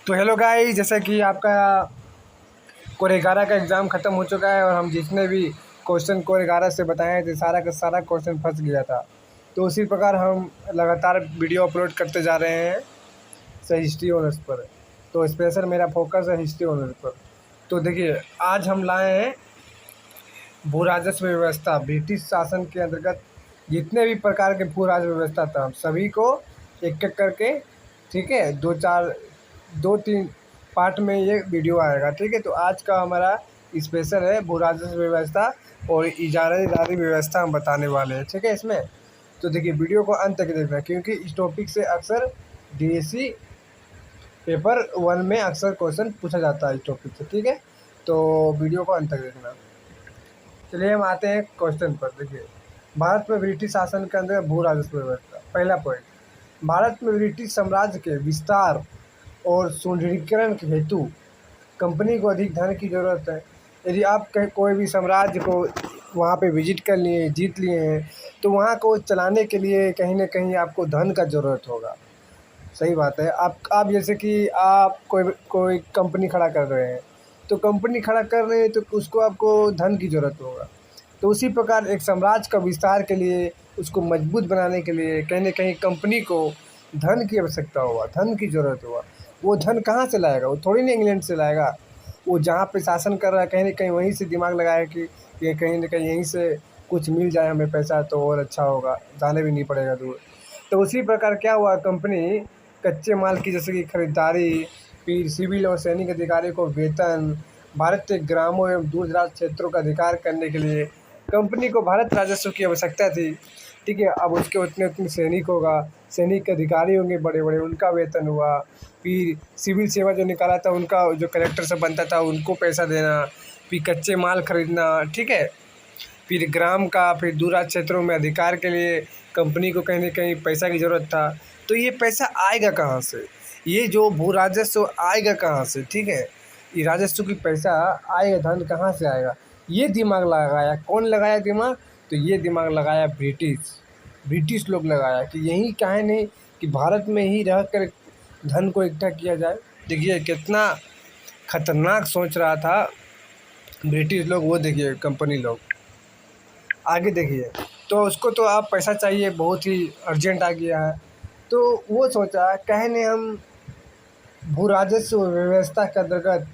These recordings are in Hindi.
तो हेलो गाइस, जैसा कि आपका कोर 11 का एग्ज़ाम ख़त्म हो चुका है और हम जितने भी क्वेश्चन कोर 11 से बताए थे सारा का सारा क्वेश्चन फंस गया था। तो उसी प्रकार हम लगातार वीडियो अपलोड करते जा रहे हैं सर हिस्ट्री ऑनर्स पर। तो स्पेशल मेरा फोकस है हिस्ट्री ऑनर्स पर। तो देखिए, आज हम लाए हैं भू राजस्व व्यवस्था। ब्रिटिश शासन के अंतर्गत जितने भी प्रकार के भू राजस्व व्यवस्था था, हम सभी को एक एक करके, ठीक है, दो तीन पार्ट में ये वीडियो आएगा। ठीक है, तो आज का हमारा स्पेशल है भू राजस्व व्यवस्था और इजारादारी व्यवस्था हम बताने वाले हैं। ठीक है, इसमें तो देखिए वीडियो को अंत तक देखना, क्योंकि इस टॉपिक से अक्सर डीएससी पेपर 1 में अक्सर क्वेश्चन पूछा जाता है इस टॉपिक से। ठीक है, तो वीडियो को अंत तक देखना। चलिए हम आते हैं क्वेश्चन पर। देखिए, भारत में ब्रिटिश शासन के अंदर भू राजस्व व्यवस्था। पहला पॉइंट, भारत में ब्रिटिश साम्राज्य के विस्तार और सुदृढ़ीकरण के हेतु कंपनी को अधिक धन की ज़रूरत है। यदि आप कहीं कोई भी साम्राज्य को वहाँ पे विजिट कर लिए, जीत लिए हैं, तो वहाँ को चलाने के लिए कहीं ना कहीं आपको धन का ज़रूरत होगा। सही बात है। आप जैसे कि आप कोई कंपनी खड़ा कर रहे हैं, तो कंपनी खड़ा कर रहे हैं तो उसको आपको धन की ज़रूरत होगा। तो उसी प्रकार एक साम्राज्य का विस्तार के लिए, उसको मजबूत बनाने के लिए कहीं ना कहीं कंपनी को धन की आवश्यकता होगा, धन की ज़रूरत होगा। वो धन कहाँ से लाएगा? वो थोड़ी ना इंग्लैंड से लाएगा। वो जहाँ पे शासन कर रहा है कहीं ना कहीं वहीं से दिमाग लगाया कि ये कहीं ना कहीं यहीं से कुछ मिल जाए हमें पैसा तो और अच्छा होगा, जाने भी नहीं पड़ेगा दूर। तो उसी प्रकार क्या हुआ, कंपनी कच्चे माल की जैसे कि खरीदारी, फिर सिविल और सैनिक अधिकारी को वेतन, भारत के ग्रामों एवं दूर दराज क्षेत्रों का अधिकार करने के लिए कंपनी को भारत राजस्व की आवश्यकता थी। ठीक है, अब उसके उतने उतने सैनिक होगा, सैनिक के अधिकारी होंगे बड़े बड़े, उनका वेतन हुआ। फिर सिविल सेवा जो निकाला था उनका, जो कलेक्टर से बनता था उनको पैसा देना, फिर कच्चे माल खरीदना। ठीक है, फिर ग्राम का, फिर दूराज क्षेत्रों में अधिकार के लिए कंपनी को कहीं ना कहीं पैसा की ज़रूरत था। तो ये पैसा आएगा कहाँ से? ये जो भू राजस्व आएगा कहाँ से? ठीक है, ये राजस्व की पैसा आएगा, धन कहाँ से आएगा? ये दिमाग लगाया, कौन लगाया दिमाग? तो ये दिमाग लगाया ब्रिटिश लोग लगाया कि यहीं काहे नहीं कि भारत में ही रह कर धन को इकट्ठा किया जाए। देखिए कितना खतरनाक सोच रहा था ब्रिटिश लोग। वो देखिए कंपनी लोग आगे देखिए, तो उसको तो आप पैसा चाहिए, बहुत ही अर्जेंट आ गया है। तो वो सोचा कहने हम भू राजस्व व्यवस्था के अंतर्गत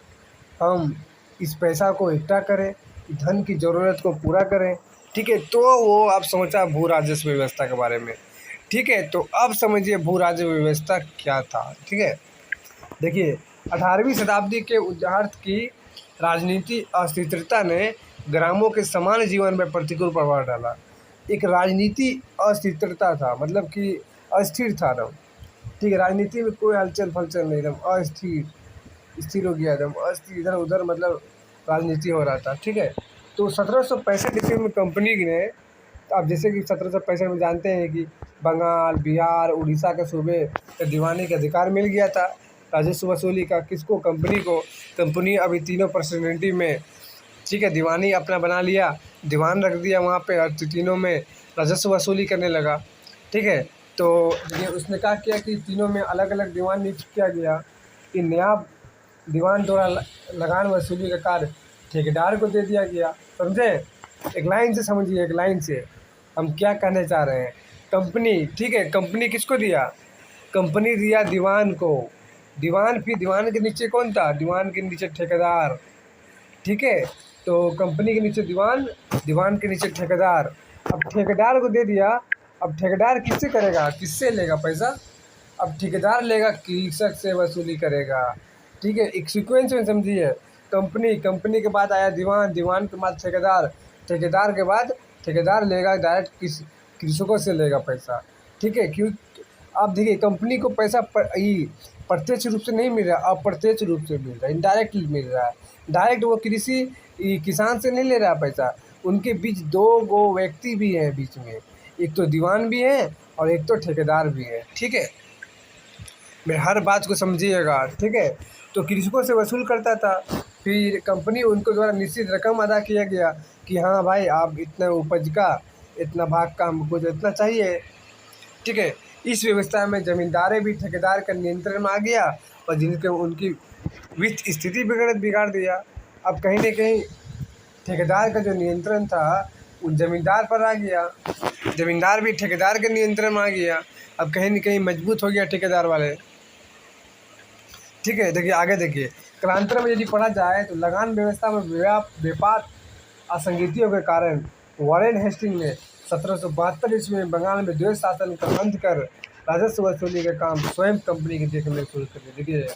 हम इस पैसा को इकट्ठा करें, धन की ज़रूरत को पूरा करें। ठीक है, तो वो अब सोचा भू राजस्व व्यवस्था के बारे में। ठीक है, तो अब समझिए भू राजस्व व्यवस्था क्या था। ठीक है, देखिए 18वीं शताब्दी के उत्तरार्ध की राजनीति अस्थिरता ने ग्रामों के समान जीवन में प्रतिकूल प्रभाव डाला। एक राजनीति अस्थिरता था, मतलब कि अस्थिर था एकदम। ठीक है, राजनीति में कोई हलचल फलचल नहीं, एकदम स्थिर हो गया, एकदम अस्थिर, इधर उधर मतलब राजनीति हो रहा था। ठीक है, तो 1765 ईस्वी में कंपनी ने, अब जैसे कि 1765 में जानते हैं कि बंगाल, बिहार, उड़ीसा के सूबे का दीवानी का अधिकार मिल गया था राजस्व वसूली का। किसको? कंपनी को। कंपनी अभी तीनों पर्सनैलिटी में, ठीक है, दीवानी अपना बना लिया, दीवान रख दिया वहाँ पे, और तीनों में राजस्व वसूली करने लगा। ठीक है, तो ये उसने क्या किया कि तीनों में अलग अलग दीवान नियुक्त किया गया कि नया दीवान द्वारा लगान वसूली का कार्य ठेकेदार को दे दिया गया। समझे? एक लाइन से समझिए, एक लाइन से हम क्या कहने चाह रहे हैं। कंपनी, ठीक है, कंपनी किसको दिया? कंपनी दिया दीवान को। दीवान, फिर दीवान के नीचे कौन था? दीवान के नीचे ठेकेदार। ठीक है, तो कंपनी के नीचे दीवान, दीवान के नीचे ठेकेदार। अब ठेकेदार को दे दिया, अब ठेकेदार किससे करेगा, किससे लेगा पैसा? अब ठेकेदार लेगा, कृषक से वसूली करेगा। ठीक है, एक सीक्वेंस में समझिए। कंपनी के बाद आया दीवान, दीवान के बाद ठेकेदार, ठेकेदार के बाद ठेकेदार लेगा डायरेक्ट कृषकों से लेगा पैसा। ठीक है, क्यों? अब देखिए कंपनी को पैसा प्रत्यक्ष रूप से नहीं मिल रहा, अप्रत्यक्ष रूप से मिल रहा है, इनडायरेक्टली मिल रहा है। डायरेक्ट वो किसान से नहीं ले रहा पैसा। उनके बीच दो गो व्यक्ति भी हैं बीच में, एक तो दीवान भी है और एक तो ठेकेदार भी है। ठीक है, मैं हर बात को समझिएगा। ठीक है, तो कृषकों से वसूल करता था, फिर कंपनी उनको द्वारा निश्चित रकम अदा किया गया कि हाँ भाई आप इतना उपज का, इतना भाग का हमको इतना चाहिए। ठीक है, इस व्यवस्था में जमींदारें भी ठेकेदार का नियंत्रण में आ गया और जिनके उनकी वित्त स्थिति बिगाड़ दिया। अब कहीं न कहीं ठेकेदार का जो नियंत्रण था उन ज़मींदार पर आ गया, ज़मींदार भी ठेकेदार के नियंत्रण में आ गया। अब कहीं न कहीं मजबूत हो गया ठेकेदार वाले। ठीक है, देखिए आगे देखिए, कालांतर में यदि पढ़ा जाए तो लगान व्यवस्था में व्यापार असंगतियों के कारण वॉरेन हेस्टिंग ने 1772 ईस्वी में बंगाल में द्वैध शासन का अंत कर राजस्व वसूली का काम स्वयं कंपनी के देखने में शुरू कर दिया। देखिए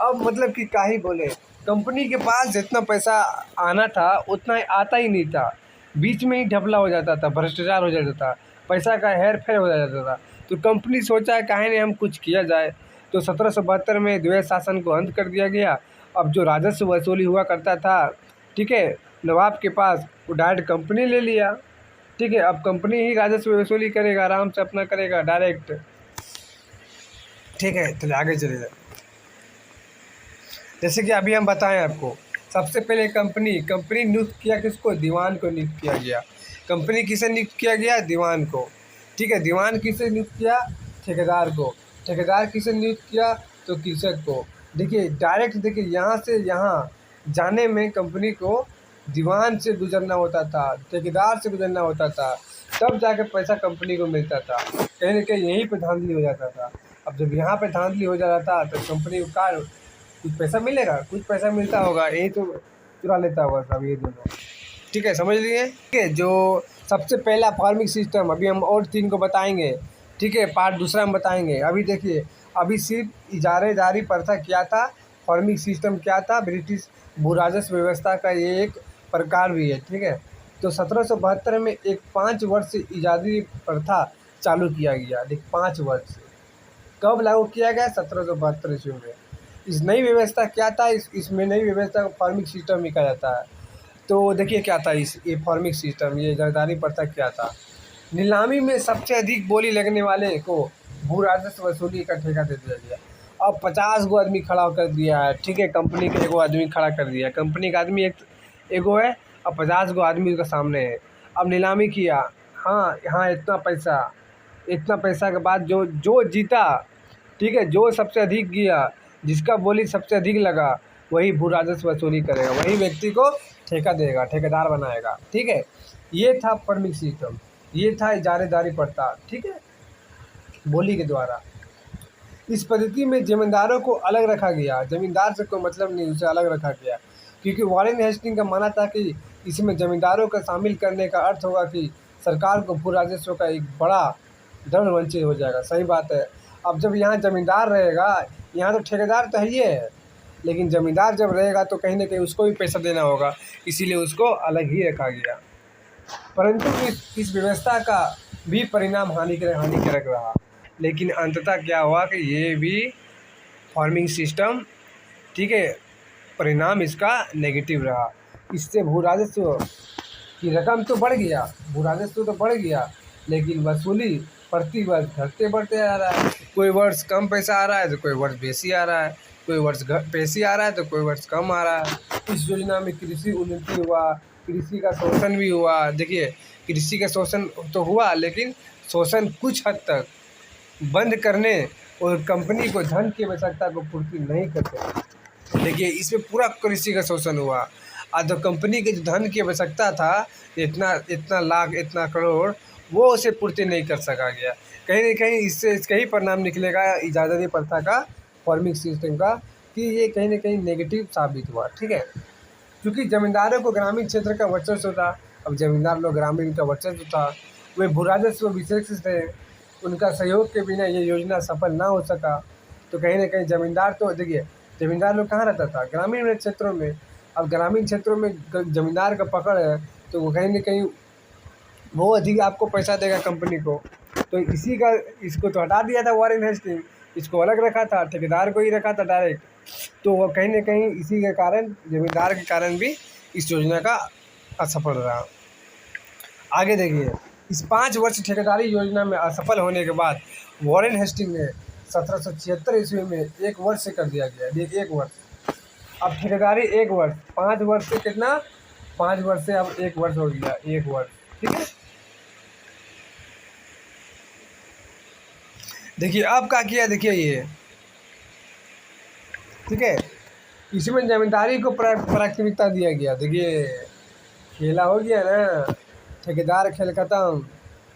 अब मतलब कि क्या ही बोले, कंपनी के पास जितना पैसा आना था उतना आता ही नहीं था, बीच में ही ढपला हो जाता था, भ्रष्टाचार हो जाता था, पैसा का हेर फेर हो जाता था। तो कंपनी सोचा काहे नहीं हम कुछ किया जाए, तो 1772 में द्वैध शासन को अंत कर दिया गया। अब जो राजस्व वसूली हुआ करता था, ठीक है, नवाब के पास, वो डायरेक्ट कंपनी ले लिया। ठीक है, अब कंपनी ही राजस्व वसूली करेगा, आराम से अपना करेगा डायरेक्ट। ठीक है, चलिए आगे चले जाए। जैसे कि अभी हम बताएं आपको, सबसे पहले कंपनी नियुक्त किया किसको? दीवान को नियुक्त किया गया। कंपनी किसे नियुक्त किया गया? दीवान को। ठीक है, दीवान किसे नियुक्त किया? ठेकेदार को। ठेकेदार किसे नियुक्त किया? तो कृषक को। देखिए डायरेक्ट, देखिए यहाँ से यहाँ जाने में कंपनी को दीवान से गुजरना होता था, ठेकेदार से गुजरना होता था, तब जाके पैसा कंपनी को मिलता था। कहीं ना कहीं यहीं पे धांधली हो जाता था। अब जब यहाँ पे धांधली हो जाता था तो कंपनी को कुछ पैसा मिलेगा, कुछ पैसा मिलता होगा, यही तो चुरा लेता होगा सब ये दोनों। ठीक है, समझ लिए? ठीक है, जो सबसे पहला फार्मिंग सिस्टम, अभी हम और 3 को बताएंगे। ठीक है, पार्ट दूसरा हम बताएंगे। अभी देखिए, अभी सिर्फ इजारेदारी प्रथा क्या था, फार्मिंग सिस्टम क्या था, ब्रिटिश भू राजस्व व्यवस्था का ये एक प्रकार भी है। ठीक है, तो 1772 में एक 5 वर्ष से इजारी प्रथा चालू किया गया। देख 5 वर्ष कब लागू किया गया? 1772 ईस्वी में। इस नई व्यवस्था क्या था? इसमें नई व्यवस्था को फार्मिंग सिस्टम भी कहा जाता है। तो देखिए क्या था ये फार्मिंग सिस्टम, ये जरदारी प्रथा क्या था? नीलामी में सबसे अधिक बोली लगने वाले को भू राजस्व वसूली का ठेका दे दिया गया। अब 50 गो आदमी खड़ा कर दिया है। ठीक है, कंपनी के एगो आदमी खड़ा कर दिया, कंपनी का आदमी एगो है, अब 50 गो आदमी उसके सामने है। अब नीलामी किया, हाँ हाँ इतना पैसा के बाद जो जो जीता, ठीक है, जो सबसे अधिक गया, जिसका बोली सबसे अधिक लगा, वही भू राजस्व वसूली करेगा, वही व्यक्ति को ठेका देगा, ठेकेदार बनाएगा। ठीक है, ये था फार्मिंग सिस्टम, ये था इजारेदारी प्रथा। ठीक है, बोली के द्वारा। इस पद्धति में जमींदारों को अलग रखा गया, जमींदार से कोई मतलब नहीं, उसे अलग रखा गया, क्योंकि वॉरेन हेस्टिंग का मानना था कि इसमें जमींदारों को शामिल करने का अर्थ होगा कि सरकार को भू राजस्व का एक बड़ा दंड वंचित हो जाएगा। सही बात है। अब जब यहाँ जमींदार रहेगा, यहाँ तो ठेकेदार तो ही है, लेकिन ज़मींदार जब रहेगा तो कहीं ना कहीं उसको भी पैसा देना होगा, इसीलिए उसको अलग ही रखा गया। परंतु इस व्यवस्था का भी परिणाम हानिकारक रहा, लेकिन अंततः क्या हुआ कि ये भी फार्मिंग सिस्टम, ठीक है, परिणाम इसका नेगेटिव रहा। इससे भू राजस्व की रकम तो बढ़ गया, भू राजस्व तो बढ़ गया, लेकिन वसूली प्रति वर्ष घटते बढ़ते आ रहा है। कोई वर्ष कम पैसा आ रहा है तो कोई वर्ष बेसी आ रहा है, कोई वर्ष बेसी आ रहा है तो कोई वर्ष कम आ रहा है। इस योजना में कृषि उन्नति हुआ, कृषि का शोषण भी हुआ। देखिए कृषि का शोषण तो हुआ, लेकिन शोषण कुछ हद तक बंद करने और कंपनी को धन की आवश्यकता को पूर्ति नहीं करते। देखिए इसमें पूरा कृषि का शोषण हुआ। आज तो कंपनी के जो धन की आवश्यकता था, इतना इतना लाख इतना करोड़, वो उसे पूर्ति नहीं कर सका गया। कहीं ना कहीं इससे इसका ही परिणाम निकलेगा इजाजती प्रथा का, फार्मिंग सिस्टम का, कि ये कहीं ना कहीं नेगेटिव साबित हुआ। ठीक है, क्योंकि ज़मींदारों को ग्रामीण क्षेत्र का वर्चस्व था। अब ज़मींदार लोग ग्रामीण का वर्चस्व था, वे भू राजस्व विशेष थे, उनका सहयोग के बिना ये योजना सफल ना हो सका। तो कहीं ना कहीं ज़मींदार तो देखिए, ज़मींदार लोग कहाँ रहता था? ग्रामीण क्षेत्रों में। अब ग्रामीण क्षेत्रों में ज़मींदार का पकड़ है, तो वो कहीं ना कहीं वो अधिक आपको पैसा देगा कंपनी को। तो इसी का इसको तो हटा दिया था वॉरेन हेस्टिंग, इसको अलग रखा था, ठेकेदार को ही रखा था डायरेक्ट। तो वो कहीं ना कहीं इसी के कारण, ज़मींदार के कारण भी इस योजना का असफल रहा। आगे देखिए, इस 5 वर्ष ठेकेदारी योजना में असफल होने के बाद वॉरेन हेस्टिंग ने 1776 ईस्वी में 1 वर्ष से कर दिया गया। देखिए 1 वर्ष, अब ठेकेदारी 1 वर्ष, 5 वर्ष से कितना, 5 वर्ष से अब 1 वर्ष हो गया, 1 वर्ष। ठीक है, देखिए अब क्या किया, देखिए ये ठीक है। इसमें जमींदारी को प्राथमिकता दिया गया। देखिए खेला हो गया ना, ठेकेदार खेल खत्म।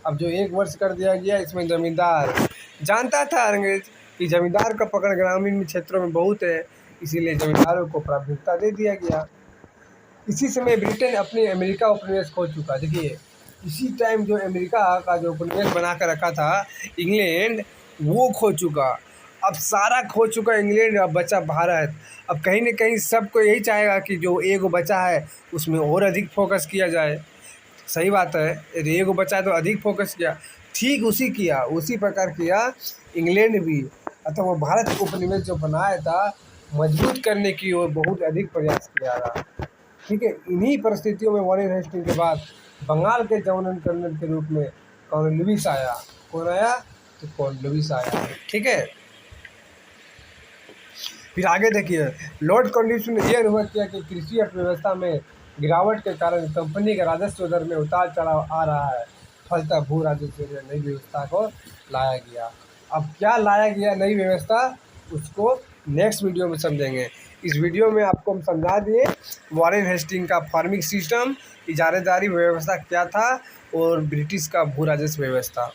अब जो 1 वर्ष कर दिया गया इसमें जमींदार जानता था अंग्रेज कि जमींदार का पकड़ ग्रामीण क्षेत्रों में बहुत है, इसीलिए जमींदारों को प्राथमिकता दे दिया गया। इसी समय ब्रिटेन अपने अमेरिका उपनिवेश खो चुका। देखिए इसी टाइम जो अमेरिका का जो उपनिवेश बना कर रखा था इंग्लैंड, वो खो चुका। अब सारा खो चुका इंग्लैंड, अब बचा भारत। अब कहीं ना कहीं सबको यही चाहेगा कि जो एगो बचा है उसमें और अधिक फोकस किया जाए। सही बात है, यदि एगो बचा है तो अधिक फोकस किया। ठीक उसी प्रकार किया इंग्लैंड भी, अतः वो भारत उपनिवेश जो बनाया था मजबूत करने की ओर बहुत अधिक प्रयास किया रहा। ठीक है। इन्हीं परिस्थितियों में वॉरेन हेस्टिंग के बाद बंगाल के गवर्नर जनरल के रूप में कॉर्नवालिस आया। कौन आया? तो कॉर्नवालिस आया। ठीक है। फिर आगे देखिए, लॉर्ड कॉर्नवालिस ने यह अनुभव किया कि कृषि अर्थव्यवस्था में गिरावट के कारण कंपनी के राजस्व दर में उतार चढ़ाव आ रहा है। फलतः भू राजस्व नई व्यवस्था को लाया गया। अब क्या लाया गया नई व्यवस्था, उसको नेक्स्ट वीडियो में समझेंगे। इस वीडियो में आपको हम समझा दिए वॉरेन हेस्टिंग का फार्मिंग सिस्टम, इजारेदारी व्यवस्था क्या था, और ब्रिटिश का भू राजस्व व्यवस्था।